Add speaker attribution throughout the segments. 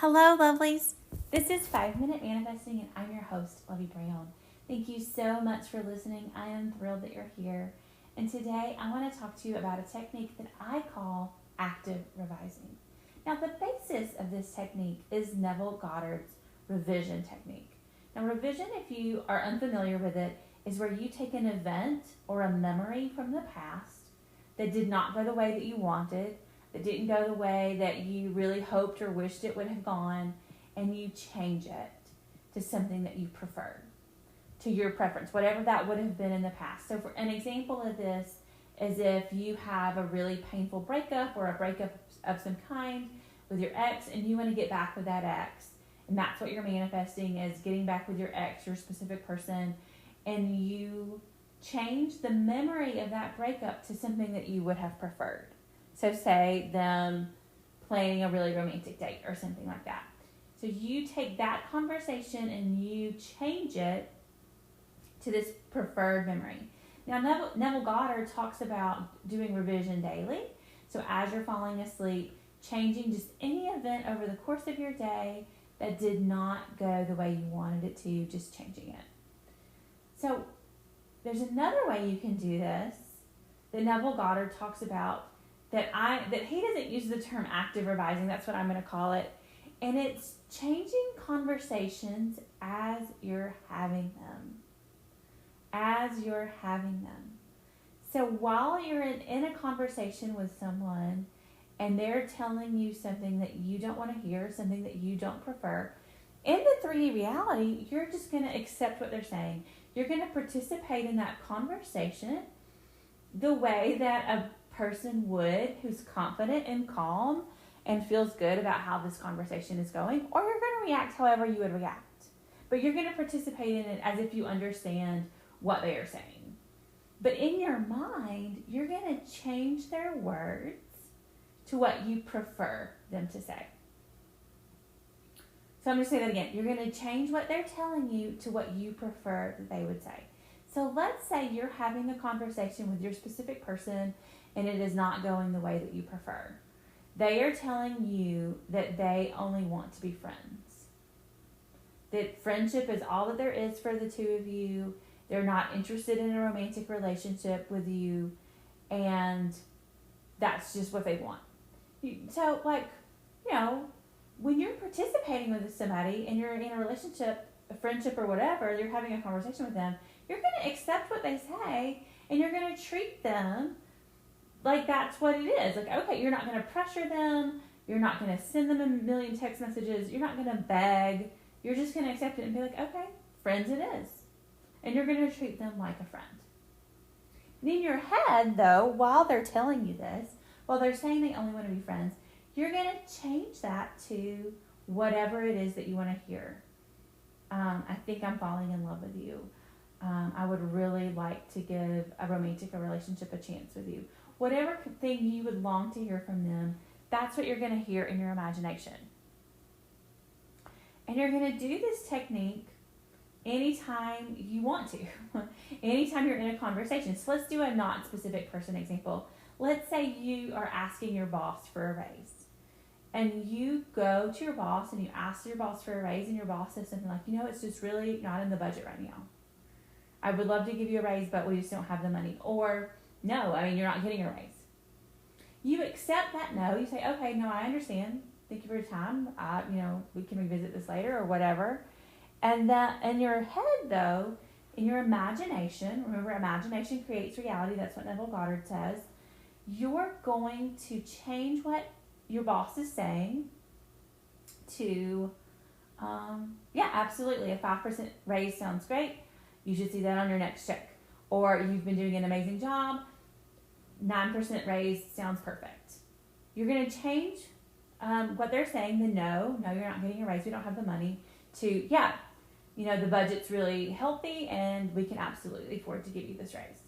Speaker 1: Hello, lovelies. This is 5 Minute Manifesting, and I'm your host, Lovey Brown. Thank you so much for listening. I am thrilled that you're here. And today I want to talk to you about a technique that I call active revising. Now, the basis of this technique is Neville Goddard's revision technique. Now, revision, if you are unfamiliar with it, is where you take an event or a memory from the past that did not go the way that you wanted, that didn't go the way that you really hoped or wished it would have gone, and you change it to something that you prefer, to your preference, whatever that would have been in the past. So for an example of this is if you have a really painful breakup or a breakup of some kind with your ex and you want to get back with that ex, and that's what you're manifesting is getting back with your ex, your specific person, and you change the memory of that breakup to something that you would have preferred. So say them planning a really romantic date or something like that. So you take that conversation and you change it to this preferred memory. Now, Neville Goddard talks about doing revision daily. So as you're falling asleep, changing just any event over the course of your day that did not go the way you wanted it to, just changing it. So there's another way you can do this that Neville Goddard talks about that he doesn't use the term active revising. That's what I'm going to call it. And it's changing conversations as you're having them. As you're having them. So while you're in a conversation with someone and they're telling you something that you don't want to hear, something that you don't prefer, in the 3D reality, you're just going to accept what they're saying. You're going to participate in that conversation the way that a person would who's confident and calm and feels good about how this conversation is going, or you're going to react however you would react. But you're going to participate in it as if you understand what they are saying. But in your mind, you're going to change their words to what you prefer them to say. So I'm going to say that again. You're going to change what they're telling you to what you prefer that they would say. So let's say you're having a conversation with your specific person and it is not going the way that you prefer. They are telling you that they only want to be friends. That friendship is all that there is for the two of you. They're not interested in a romantic relationship with you. And that's just what they want. So, when you're participating with somebody and you're in a relationship, a friendship or whatever, you're having a conversation with them, you're going to accept what they say and you're going to treat them like that's what it is. Like, okay, you're not going to pressure them. You're not going to send them a million text messages. You're not going to beg. You're just going to accept it and be like, okay, friends it is. And you're going to treat them like a friend. And in your head, though, while they're telling you this, while they're saying they only want to be friends, you're going to change that to whatever it is that you want to hear. I think I'm falling in love with you. I would really like to give a romantic relationship a chance with you. Whatever thing you would long to hear from them, that's what you're going to hear in your imagination. And you're going to do this technique anytime you want to. Anytime you're in a conversation. So let's do a not specific person example. Let's say you are asking your boss for a raise. And you go to your boss and you ask your boss for a raise and your boss says something like, it's just really not in the budget right now. I would love to give you a raise, but we just don't have the money. Or, no, you're not getting a raise. You accept that no. You say, okay, no, I understand. Thank you for your time. We can revisit this later or whatever. And that in your head, though, in your imagination, remember, imagination creates reality. That's what Neville Goddard says. You're going to change what your boss is saying to, absolutely, a 5% raise sounds great. You should see that on your next check. Or you've been doing an amazing job. 9% raise sounds perfect. You're going to change what they're saying, the no, you're not getting a raise, we don't have the money, to, the budget's really healthy and we can absolutely afford to give you this raise.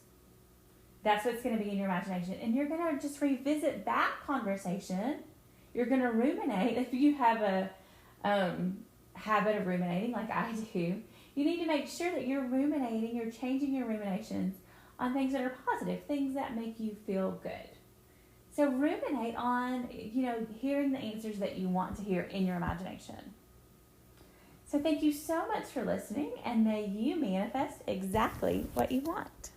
Speaker 1: That's what's going to be in your imagination. And you're going to just revisit that conversation. You're going to ruminate. If you have a habit of ruminating like I do, you need to make sure that you're ruminating, you're changing your ruminations on things that are positive, things that make you feel good. So ruminate on, hearing the answers that you want to hear in your imagination. So thank you so much for listening, and may you manifest exactly what you want.